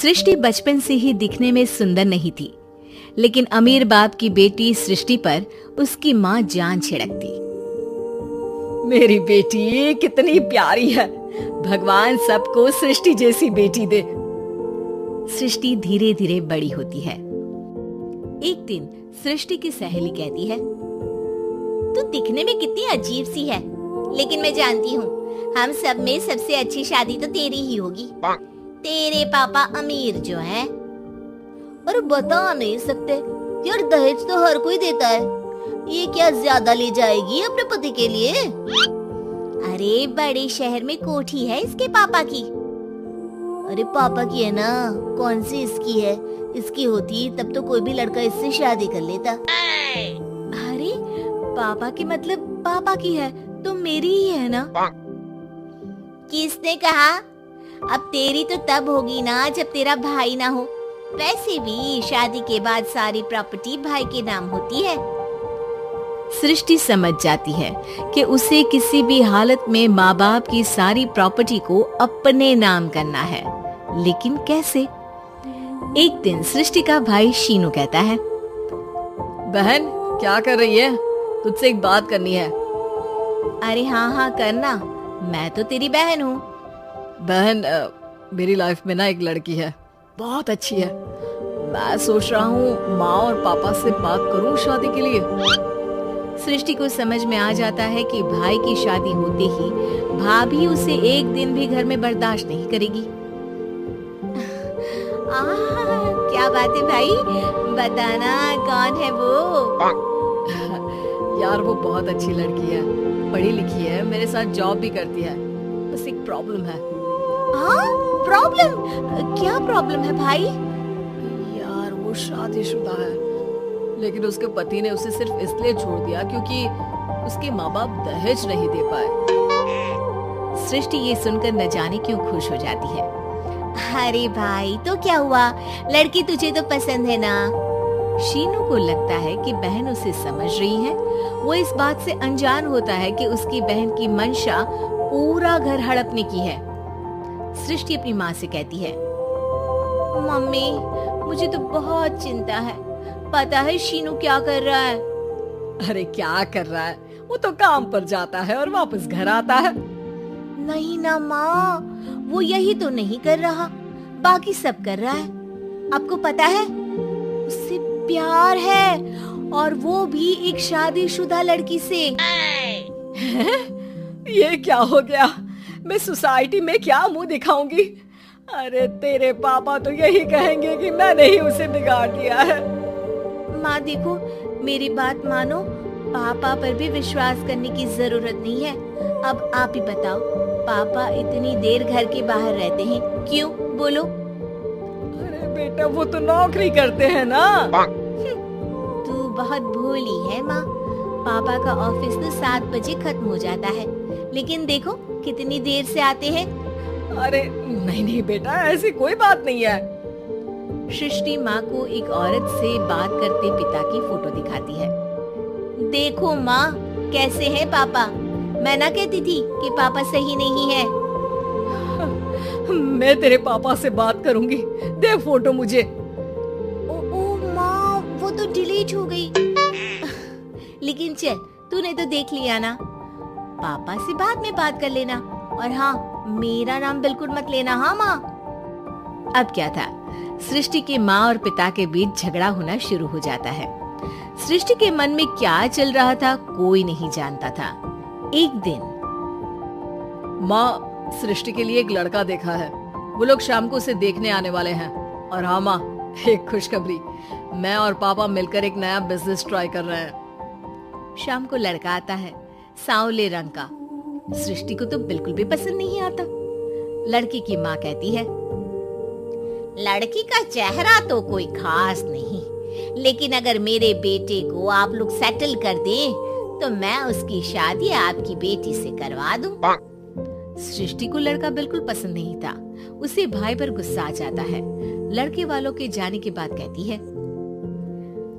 सृष्टि बचपन से ही दिखने में सुंदर नहीं थी, लेकिन अमीर बाप की बेटी सृष्टि पर उसकी माँ जान छिड़कती। मेरी बेटी कितनी प्यारी है, भगवान सबको सृष्टि जैसी बेटी दे। सृष्टि धीरे धीरे बड़ी होती है। एक दिन सृष्टि की सहेली कहती है, तू दिखने में कितनी अजीब सी है, लेकिन मैं जानती हूँ हम सब में सबसे अच्छी शादी तो तेरी ही होगी। तेरे पापा अमीर जो हैं। और बता नहीं सकते यार, दहेज तो हर कोई देता है, ये क्या ज्यादा ले जाएगी अपने पति के लिए? अरे बड़े शहर में कोठी है इसके पापा की। अरे पापा की है ना, कौन सी इसकी है? इसकी होती तब तो कोई भी लड़का इससे शादी कर लेता। अरे पापा की मतलब पापा की है तो मेरी ही है ना? किसने कहा? अब तेरी तो तब होगी ना जब तेरा भाई ना हो। वैसे भी शादी के बाद सारी प्रॉपर्टी भाई के नाम होती है। सृष्टि समझ जाती है कि उसे किसी भी हालत में माँ बाप की सारी प्रॉपर्टी को अपने नाम करना है, लेकिन कैसे? एक दिन सृष्टि का भाई शीनू कहता है, बहन क्या कर रही है? तुझसे एक बात करनी है। अरे हाँ करना, मैं तो तेरी बहन हूँ। बहन मेरी लाइफ में ना एक लड़की है, बहुत अच्छी है। मैं सोच रहा हूँ माँ और पापा से बात करूँ शादी के लिए। सृष्टि को समझ में आ जाता है कि भाई की शादी होते ही भाभी उसे एक दिन भी घर में बर्दाश्त नहीं करेगी। क्या बात है भाई, बताना कौन है वो? यार वो बहुत अच्छी लड़की है, पढ़ी लिखी है, मेरे साथ जॉब भी करती है, बस एक प्रॉब्लम है। हाँ प्रॉब्लम? क्या प्रॉब्लम है भाई? यार वो शादीशुदा है, लेकिन उसके पति ने उसे सिर्फ इसलिए छोड़ दिया क्योंकि उसके माँ बाप दहेज नहीं दे पाए। सृष्टि ये सुनकर न जाने क्यों खुश हो जाती है। अरे भाई तो क्या हुआ, लड़की तुझे तो पसंद है ना? शीनू को लगता है कि बहन उसे समझ रही है। वो इस बात से अनजान होता है कि उसकी बहन की मंशा पूरा घर हड़पने की है। सृष्टि अपनी माँ से कहती है, मम्मी मुझे तो बहुत चिंता है, पता है शीनू क्या कर रहा है? अरे क्या कर रहा है, वो तो काम पर जाता है और वापस घर आता है। नहीं ना माँ, वो यही तो नहीं कर रहा, बाकी सब कर रहा है। आपको पता है उससे प्यार है, और वो भी एक शादीशुदा लड़की से। ये क्या हो गया, मैं सोसाइटी में क्या मुंह दिखाऊंगी? अरे तेरे पापा तो यही कहेंगे कि मैंने ही उसे बिगाड़ दिया है। माँ देखो मेरी बात मानो, पापा पर भी विश्वास करने की जरूरत नहीं है। अब आप ही बताओ, पापा इतनी देर घर के बाहर रहते हैं क्यों? बोलो। अरे बेटा वो तो नौकरी करते हैं ना। तू बहुत भोली है माँ, पापा का ऑफिस तो 7 बजे खत्म हो जाता है, लेकिन देखो कितनी देर से आते हैं। अरे नहीं बेटा, ऐसी कोई बात नहीं है। सृष्टि माँ को एक औरत से बात करते पिता की फोटो दिखाती है। देखो माँ कैसे है पापा, मैं ना कहती थी कि पापा सही नहीं है। मैं तेरे पापा से बात करूंगी, दे फोटो मुझे। ओ माँ वो तो डिलीट हो गई। लेकिन चल तूने तो देख लिया ना, पापा से बाद में बात कर लेना, और हाँ मेरा नाम बिल्कुल मत लेना। हाँ माँ। अब क्या था, सृष्टि के माँ और पिता के बीच झगड़ा होना शुरू हो जाता है। सृष्टि के मन में क्या चल रहा था कोई नहीं जानता था। एक दिन, माँ सृष्टि के लिए एक लड़का देखा है, वो लोग शाम को उसे देखने आने वाले हैं। और हाँ माँ, एक खुशखबरी, मैं और पापा मिलकर एक नया बिजनेस ट्राई कर रहे हैं। शाम को लड़का आता है, सांवले रंग का। सृष्टि को तो बिल्कुल भी पसंद नहीं आता। लड़की की माँ कहती है, लड़की का चेहरा तो कोई खास नहीं, लेकिन अगर मेरे बेटे को आप लोग सेटल कर दें तो मैं उसकी शादी आपकी बेटी से करवा दूं। सृष्टि को लड़का बिल्कुल पसंद नहीं था। उसे भाई पर गुस्सा आ जाता है। लड़के वालों के जाने के बाद कहती है,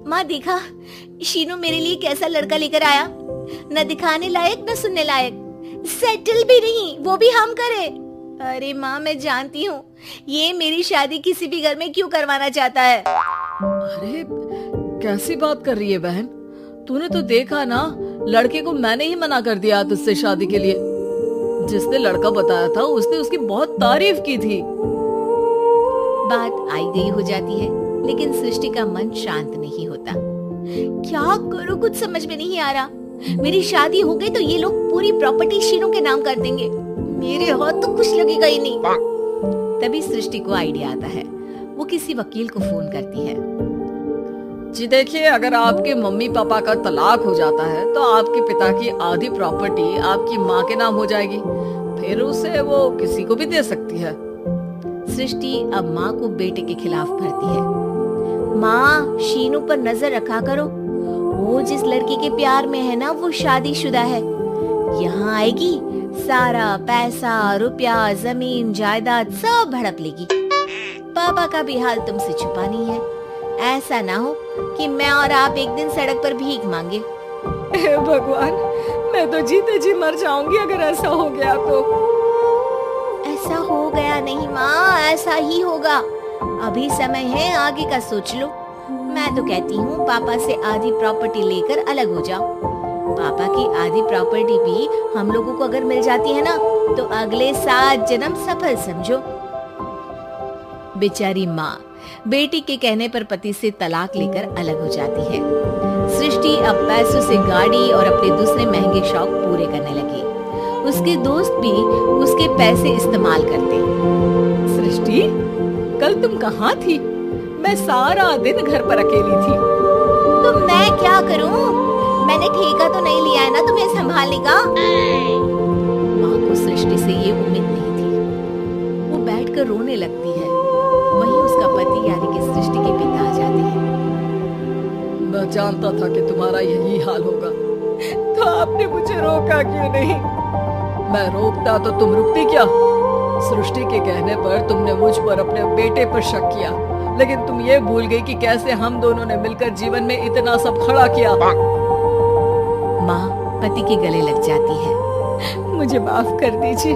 माँ देखा शीनू मेरे लिए कैसा लड़का लेकर आया, न दिखाने लायक न सुनने लायक, सेटल भी नहीं, वो भी हम करे। अरे माँ, मैं जानती हूँ ये मेरी शादी किसी भी घर में क्यों करवाना चाहता है। अरे कैसी बात कर रही है बहन, तूने तो देखा ना, लड़के को मैंने ही मना कर दिया तुझसे शादी के लिए। जिसने लड़का बताया था उसने उसकी बहुत तारीफ की थी। बात आई गई हो जाती है, लेकिन सृष्टि का मन शांत नहीं होता। क्या करूँ, कुछ समझ में नहीं आ रहा। मेरी शादी हो गई तो ये लोग पूरी प्रॉपर्टी शीनू के नाम कर देंगे, मेरे हाथ तो कुछ लगेगा ही नहीं। तभी सृष्टि को आइडिया आता है। वो किसी वकील को फोन करती है। जी देखिए, अगर आपके मम्मी पापा का तलाक हो जाता है तो आपके पिता की आधी प्रॉपर्टी आपकी माँ के नाम हो जाएगी, फिर उसे वो किसी को भी दे सकती है। सृष्टि अब माँ को बेटे के खिलाफ भरती है। माँ, शीनू पर नजर रखा करो, वो जिस लड़की के प्यार में है ना वो शादीशुदा है। यहाँ आएगी, सारा पैसा, रुपया, जमीन, जायदाद सब हड़प लेगी। पापा का भी हाल तुमसे छुपा नहीं है। ऐसा ना हो कि मैं और आप एक दिन सड़क पर भीख मांगे। हे भगवान, मैं तो जीते जी मर जाऊंगी अगर ऐसा हो गया तो। ऐसा हो गया नहीं माँ, ऐसा ही होगा। अभी समय है, आगे का सोच लो। मैं तो कहती हूँ पापा से आधी प्रॉपर्टी लेकर अलग हो जाओ। पापा की आधी प्रॉपर्टी भी हम लोगों को अगर मिल जाती है ना तो अगले 7 जन्म सफल समझो। बेचारी माँ बेटी के कहने पर पति से तलाक लेकर अलग हो जाती है। सृष्टि अब पैसों से गाड़ी और अपने दूसरे महंगे शौक पूरे करने लगी। उसके दोस्त भी उसके पैसे इस्तेमाल करते। सृष्टि, कल तुम कहाँ थी? मैं सारा दिन घर पर अकेली थी। तो मैं क्या करूं? मैंने ठेका तो नहीं लिया है ना तुम्हें संभालने का। माँ को सृष्टि से ये उम्मीद नहीं थी। वो बैठकर रोने लगती है। वहीं उसका पति यानी कि सृष्टि के पिता आ जाते हैं। मैं जानता था कि तुम्हारा यही हाल होगा, तो आपने मुझे रोका क्यों नहीं? मैं रोकता तो तुम रुकती क्या? सृष्टि के कहने पर तुमने मुझ पर, अपने बेटे पर शक किया, लेकिन तुम ये भूल गई कि कैसे हम दोनों ने मिलकर जीवन में इतना सब खड़ा किया। माँ पति के गले लग जाती है। मुझे माफ कर दीजिए,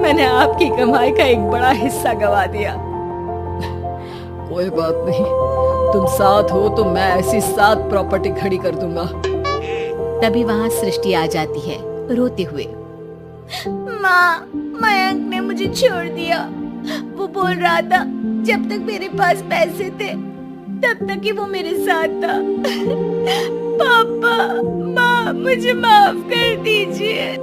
मैंने आपकी कमाई का एक बड़ा हिस्सा गवा दिया। कोई बात नहीं, तुम साथ हो तो मैं ऐसी 7 प्रॉपर्टी खड़ी कर दूंगा। तभी वहाँ सृष्टि आ जाती है रोते हुए। माँ, मयंक ने मुझे छोड़ दिया। वो बोल रहा था जब तक मेरे पास पैसे थे तब तक ही वो मेरे साथ था। पापा, माँ, मुझे माफ कर दीजिए।